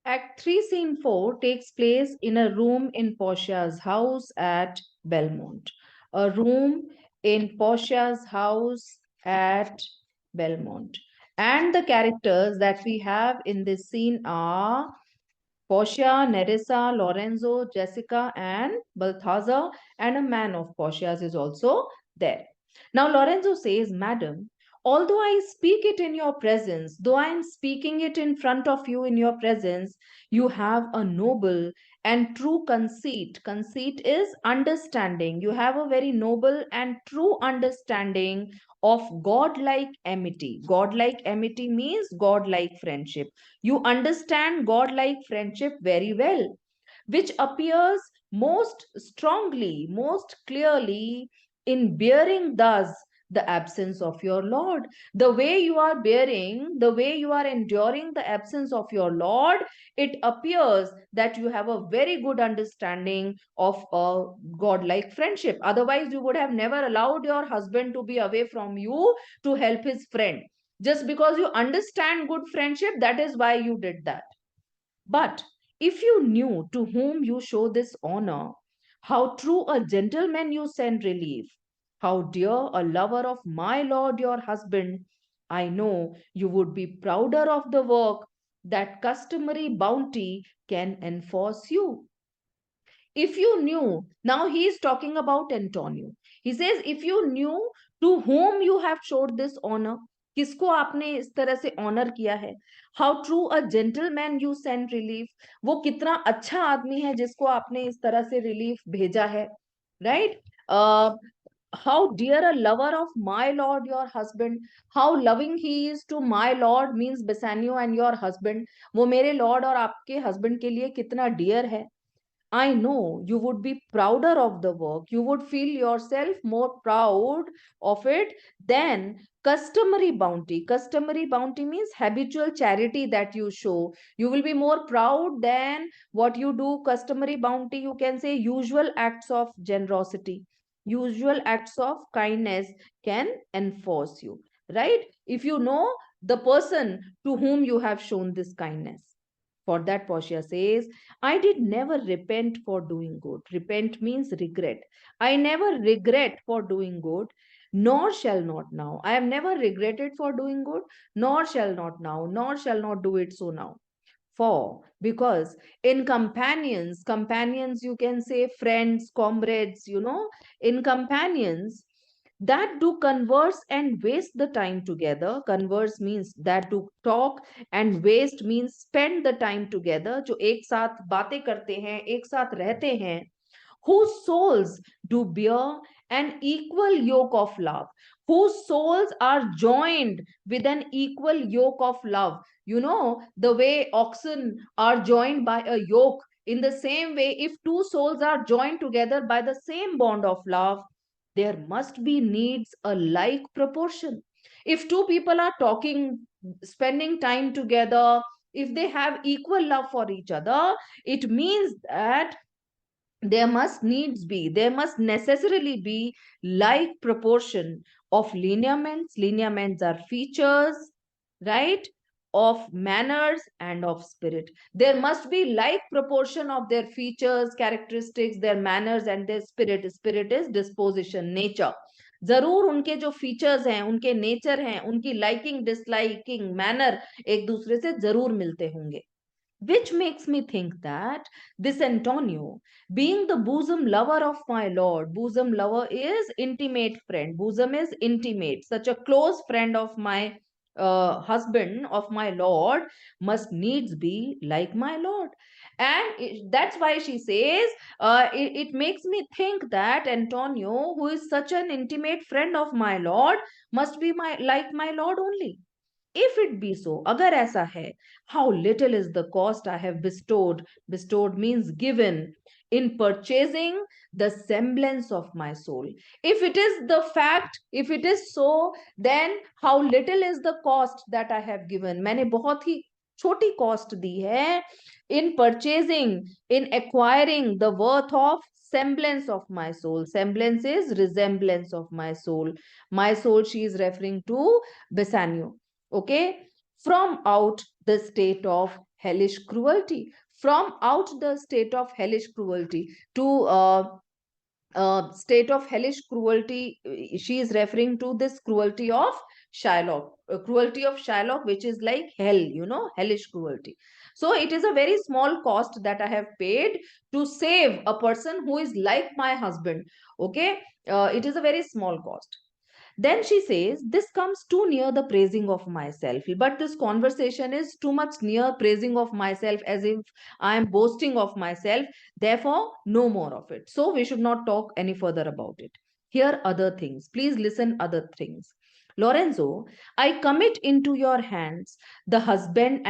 Act 3, Scene 4 takes place in a room in Portia's house at Belmont. A room in Portia's house at Belmont. And the characters that we have in this scene are Portia, Nerissa, Lorenzo, Jessica, and Balthazar, and a man of Portia's is also there. Now, Lorenzo says, Madam, although I speak it in your presence, though I am speaking it in front of you in your presence, you have a noble and true conceit. Conceit is understanding. You have a very noble and true understanding of godlike amity. Godlike amity means godlike friendship. You understand godlike friendship very well, which appears most strongly, most clearly in bearing thus the absence of your Lord. The way you are bearing, the way you are enduring the absence of your Lord, it appears that you have a very good understanding of a godlike friendship. Otherwise, you would have never allowed your husband to be away from you to help his friend. Just because you understand good friendship, that is why you did that. But if you knew to whom you show this honor, how true a gentleman you send relief, how dear a lover of my lord your husband, I know you would be prouder of the work that customary bounty can enforce you. If you knew, now he is talking about Antonio. He says, if you knew to whom you have showed this honor, किसको आपने इस तरह से honour किया है, how true a gentleman you send relief, वो कितना अच्छा आदमी है जिसको आपने इस तरह से रिलीफ भेजा है, right. How dear a lover of my lord your husband, how loving he is to my lord means Bassanio and your husband, वो मेरे लॉर्ड और आपके हस्बैंड के लिए कितना डियर है. I know you would be prouder of the work. You would feel yourself more proud of it than customary bounty. Customary bounty means habitual charity that you show. You will be more proud than what you do. Customary bounty, you can say usual acts of generosity. Usual acts of kindness can enforce you, right? If you know the person to whom you have shown this kindness. For that, Portia says, I did never repent for doing good. Repent means regret. I never regret for doing good, nor shall not now. I have never regretted for doing good, nor shall not now, nor shall not do it so now. For, because in companions, companions, you can say friends, comrades, in companions, that do converse and waste the time together. Converse means that do talk and waste means spend the time together. जो एक साथ बातें करते हैं, एक साथ रहते हैं, whose souls do bear an equal yoke of love, whose souls are joined with an equal yoke of love. The way oxen are joined by a yoke, in the same way, if two souls are joined together by the same bond of love, there must be needs a like proportion. If two people are talking, spending time together, if they have equal love for each other, it means that there must necessarily be like proportion of lineaments. Lineaments are features, right, of manners and of spirit. There must be like proportion of their features, characteristics, their manners and their spirit. Spirit is disposition, nature. जरूर उनके जो features हैं, उनके nature हैं, उनकी liking disliking manner एक दूसरे से जरूर मिलते होंगे. Which makes me think that this Antonio, being the bosom lover of my lord, bosom lover is intimate friend, bosom is intimate, such a close friend of my husband, of my lord, must needs be like my lord. And that's why she says, it makes me think that Antonio, who is such an intimate friend of my lord, must be like my lord only. If it be so, agar aisa hai, how little is the cost I have bestowed. Bestowed means given in purchasing the semblance of my soul. If it is the fact, if it is so, then how little is the cost that I have given. मैंने बहुत ही छोटी cost दी है in purchasing, in acquiring the worth of semblance of my soul. Semblance is resemblance of my soul. My soul, she is referring to Bassanio. Okay, from out the state of hellish cruelty. From out the state of hellish cruelty to state of hellish cruelty, she is referring to this cruelty of Shylock, cruelty of Shylock, which is like hell, hellish cruelty. So it is a very small cost that I have paid to save a person who is like my husband. Okay, it is a very small cost. Then she says, this comes too near the praising of myself. But this conversation is too much near praising of myself, as if I am boasting of myself. Therefore, no more of it. So we should not talk any further about it. Here other things. Please listen other things. Lorenzo, I commit into your hands the husbandry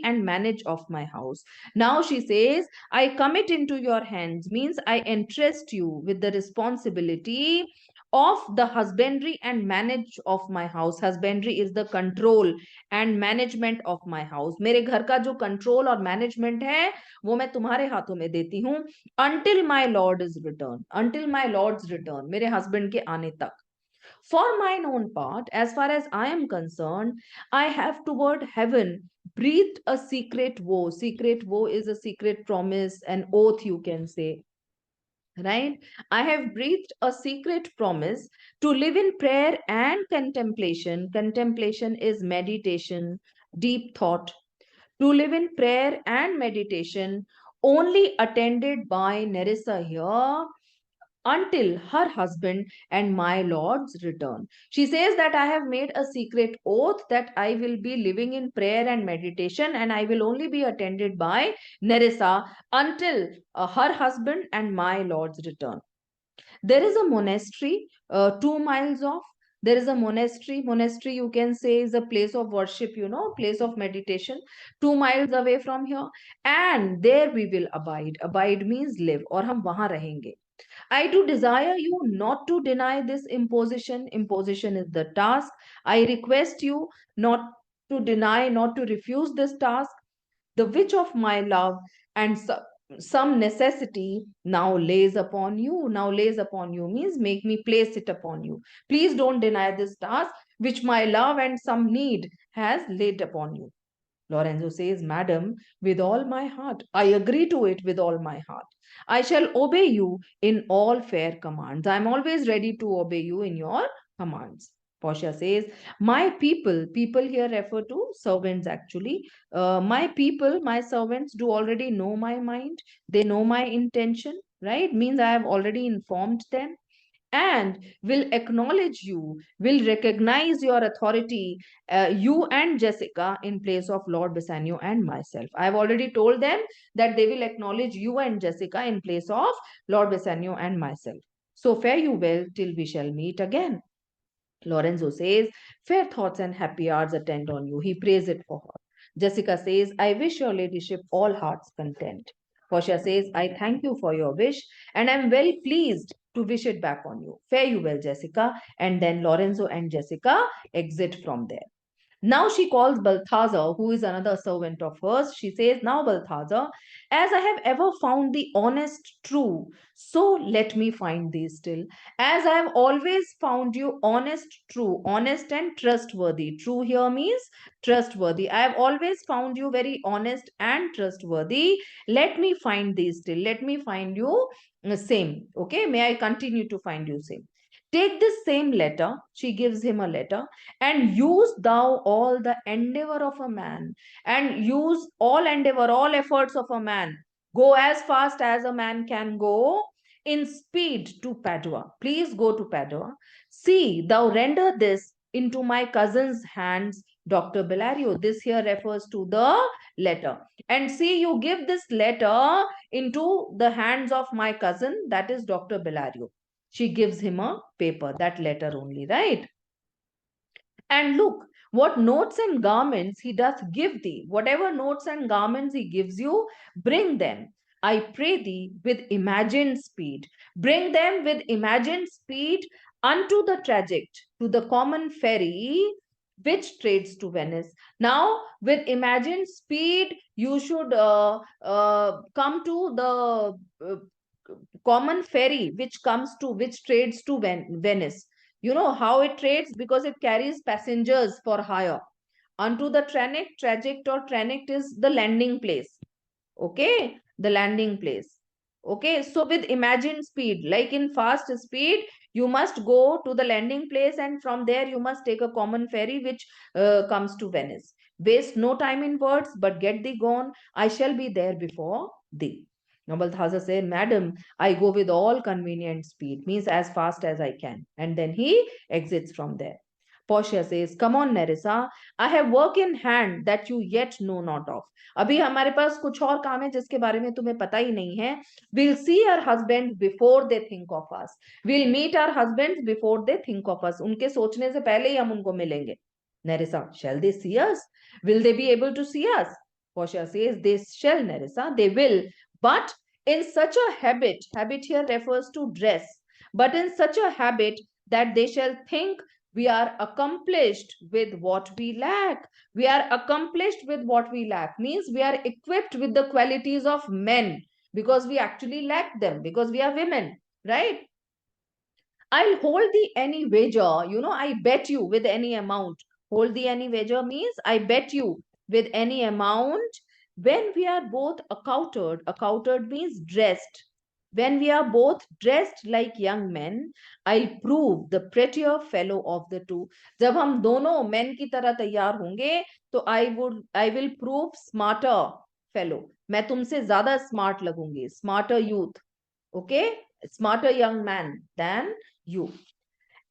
and manage of my house. Now she says, I commit into your hands means I entrust you with the responsibility of the husbandry and manage of my house. Husbandry is the control and management of my house. मेरे घर का जो control और management है वो मैं तुम्हारे हाथों में देती हूँ until my lord is return, until my lord's return, मेरे husband के आने तक. For mine own part, as far as I am concerned, I have toward heaven breathed a secret vow. Secret vow is a secret promise, an oath, you can say, right? I have breathed a secret promise to live in prayer and contemplation. Contemplation is meditation, deep thought. To live in prayer and meditation, only attended by Nerissa here, until her husband and my lord's return. She says that I have made a secret oath that I will be living in prayer and meditation, and I will only be attended by Nerissa until her husband and my lord's return. There is a monastery 2 miles off. There is a monastery. Monastery, you can say, is a place of worship, place of meditation, 2 miles away from here. And there we will abide. Abide means live. और हम वहां रहेंगे. I do desire you not to deny this imposition. Imposition is the task. I request you not to deny, not to refuse this task, the which of my love and some necessity now lays upon you. Now lays upon you means make me place it upon you. Please don't deny this task which my love and some need has laid upon you. Lorenzo says, Madam, with all my heart, I agree to it with all my heart. I shall obey you in all fair commands. I am always ready to obey you in your commands. Portia says, my people here refer to servants actually. My people, my servants do already know my mind. They know my intention, right? Means I have already informed them and will acknowledge you, will recognize your authority, you and Jessica, in place of Lord Bassanio and myself. I have already told them that they will acknowledge you and Jessica in place of Lord Bassanio and myself. So fare you well till we shall meet again. Lorenzo says, fair thoughts and happy hours attend on you. He prays it for her. Jessica says, I wish your ladyship all hearts content. Portia says, I thank you for your wish and am well pleased to wish it back on you. Fare you well, Jessica. And then Lorenzo and Jessica exit from there. Now she calls Balthazar, who is another servant of hers. She says, now, Balthazar, as I have ever found thee honest, true, so let me find thee still. As I have always found you honest, true, honest and trustworthy. True here means trustworthy. I have always found you very honest and trustworthy. Let me find thee still. Let me find you same. Okay, may I continue to find you same. Take this same letter, she gives him a letter, and use thou all the endeavor of a man, and use all endeavor, all efforts of a man. Go as fast as a man can go in speed to Padua. Please go to Padua. See, thou render this into my cousin's hands, Dr. Bellario. This here refers to the letter. And see, you give this letter into the hands of my cousin, that is Dr. Bellario. She gives him a paper, that letter only, right? And look, what notes and garments he doth give thee. Whatever notes and garments he gives you, bring them, I pray thee, with imagined speed. Bring them with imagined speed unto the traject, to the common ferry which trades to Venice. Now, with imagined speed, you should come to the common ferry which trades to Venice. You know how it trades? Because it carries passengers for hire. Unto the traject or traject is the landing place. Okay, the landing place. Okay, so with imagined speed, like in fast speed, you must go to the landing place, and from there you must take a common ferry which comes to Venice. Waste no time in words, but get thee gone. I shall be there before thee. Noble Thasa said, Madam, I go with all convenient speed, means as fast as I can. And then he exits from there. Portia says, Come on, Nerissa, I have work in hand that you yet know not of. अभी हमारे पास कुछ और काम है जिसके बारे में तुम्हें पता ही नहीं है. We'll see our husbands before they think of us. We'll meet our husbands before they think of us. उनके सोचने से पहले ही हम उनको मिलेंगे. Nerissa, shall they see us? Will they be able to see us? Portia says, they shall, Nerissa, they will. But in such a habit here refers to dress, but in such a habit that they shall think we are accomplished with what we lack. We are accomplished with what we lack means we are equipped with the qualities of men because we actually lack them because we are women, right? I'll hold the any wager, I bet you with any amount. Hold the any wager means I bet you with any amount. When we are both accoutred means dressed. When we are both dressed like young men, I'll prove the prettier fellow of the two. जब हम दोनों men की तरह तैयार होंगे, तो I will prove smarter fellow. मैं तुमसे ज्यादा smart लगूंगी, smarter youth, okay, smarter young man than you.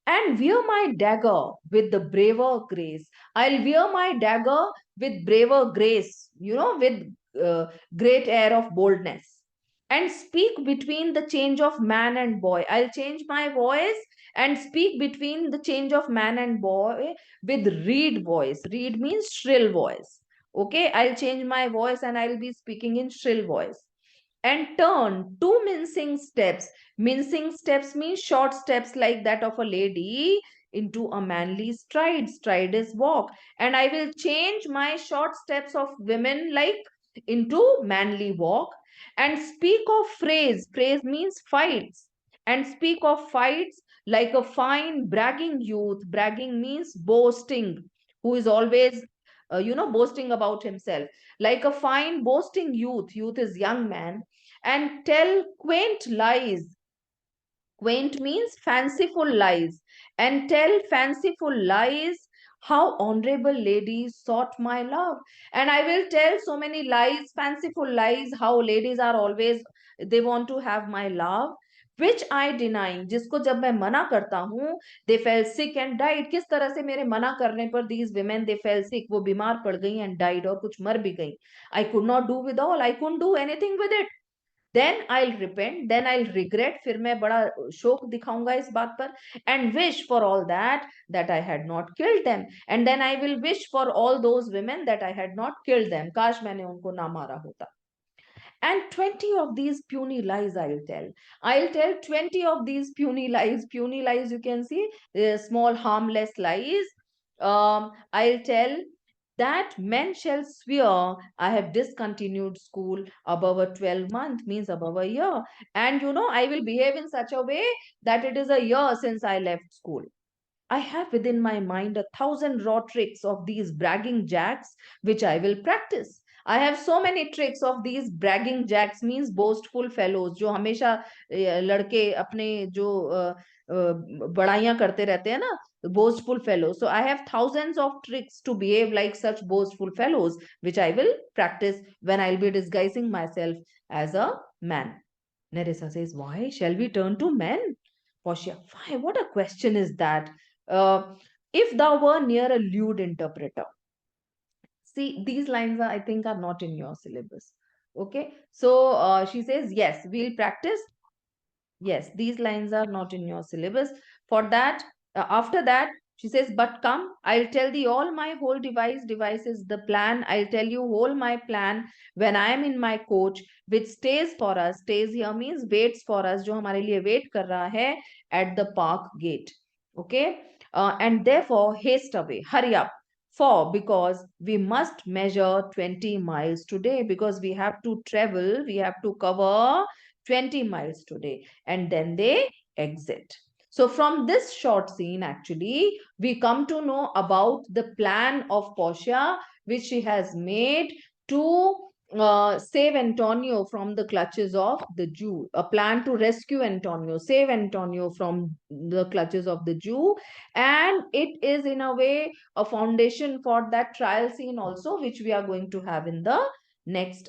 And wear my dagger with the braver grace. I'll wear my dagger with braver grace, with great air of boldness. And speak between the change of man and boy. I'll change my voice and speak between the change of man and boy with reed voice. Reed means shrill voice. Okay, I'll change my voice and I'll be speaking in shrill voice and turn two mincing steps. Mincing steps means short steps like that of a lady into a manly stride. Stride is walk. And I will change my short steps of women like into manly walk and speak of phrase. Phrase means fights. And speak of fights like a fine bragging youth. Bragging means boasting, who is always, boasting about himself. Like a fine boasting youth. Youth is young man and tell quaint lies. Quaint means fanciful lies. And tell fanciful lies how honorable ladies sought my love. And I will tell so many lies, fanciful lies, how ladies are always, they want to have my love. Which I deny, जिसको जब मैं मना करता हूँ, they fell sick and died. किस तरह से मेरे मना करने पर these women they fell sick, वो बीमार पड़ गई and died, और कुछ मर भी गई. I could not do with all, I couldn't do anything with it. Then I'll repent, then I'll regret, फिर मैं बड़ा शोक दिखाऊंगा इस बात पर, and wish for all that I had not killed them, and then I will wish for all those women that I had not killed them. काश मैंने उनको ना मारा होता. And 20 of these puny lies I'll tell. I'll tell 20 of these puny lies. Puny lies, you can see, small harmless lies. I'll tell that men shall swear I have discontinued school above a 12-month, means above a year. And I will behave in such a way that it is a year since I left school. I have within my mind 1,000 raw tricks of these bragging jacks, which I will practice. I have so many tricks of these bragging jacks, means boastful fellows, जो हमेशा लड़के अपने जो बड़ाइयां करते रहते हैं ना, boastful fellows. So I have thousands of tricks to behave like such boastful fellows, which I will practice when I'll be disguising myself as a man. Nerissa says, why shall we turn to men? Portia, why? What a question is that? Uh, if thou were near a lewd interpreter. See, these lines I think are not in your syllabus. Okay. So she says, yes, we'll practice. Yes, these lines are not in your syllabus. For that, after that, she says, but come, I'll tell thee all my whole device. Device is the plan. I'll tell you whole my plan when I am in my coach, which stays for us. Stays here means waits for us, जो हमारे लिए wait कर रहा है at the park gate. Okay. And therefore, haste away, hurry up. Because we must measure 20 miles today, because we have to travel, we have to cover 20 miles today, and then they exit. So from this short scene, actually, we come to know about the plan of Portia, which she has made to save Antonio from the clutches of the Jew, a plan to rescue Antonio, save Antonio from the clutches of the Jew. And it is, in a way, a foundation for that trial scene also, which we are going to have in the next